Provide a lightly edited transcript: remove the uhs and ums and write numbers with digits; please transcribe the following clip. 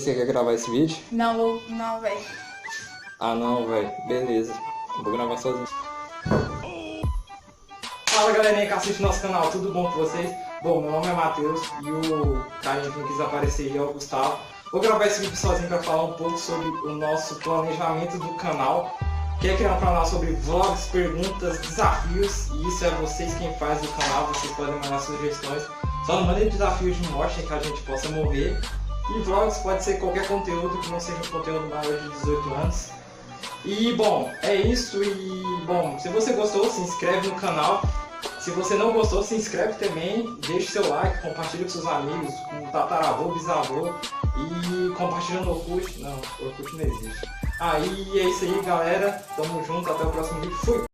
Você quer gravar esse vídeo? Não, não, velho. Ah não, velho. Beleza. Vou gravar sozinho. Fala galerinha que assiste nosso canal, tudo bom com vocês? Bom, meu nome é Matheus e o carinha que não quis aparecer é o Gustavo. Vou gravar esse vídeo sozinho para falar um pouco sobre o nosso planejamento do canal. Quer criar um canal sobre vlogs, perguntas, desafios, e isso é vocês quem faz o canal, vocês podem mandar sugestões. Só não mandem desafios de morte que a gente possa morrer. E vlogs pode ser qualquer conteúdo que não seja um conteúdo maior de 18 anos. E bom, é isso. E bom, se você gostou, se inscreve no canal. Se você não gostou, se inscreve também. Deixe seu like, compartilha com seus amigos, com o tataravô, bisavô. E compartilha no Orkut. Não, o Orkut não existe. Aí é isso aí, galera. Tamo junto, até o próximo vídeo. Fui!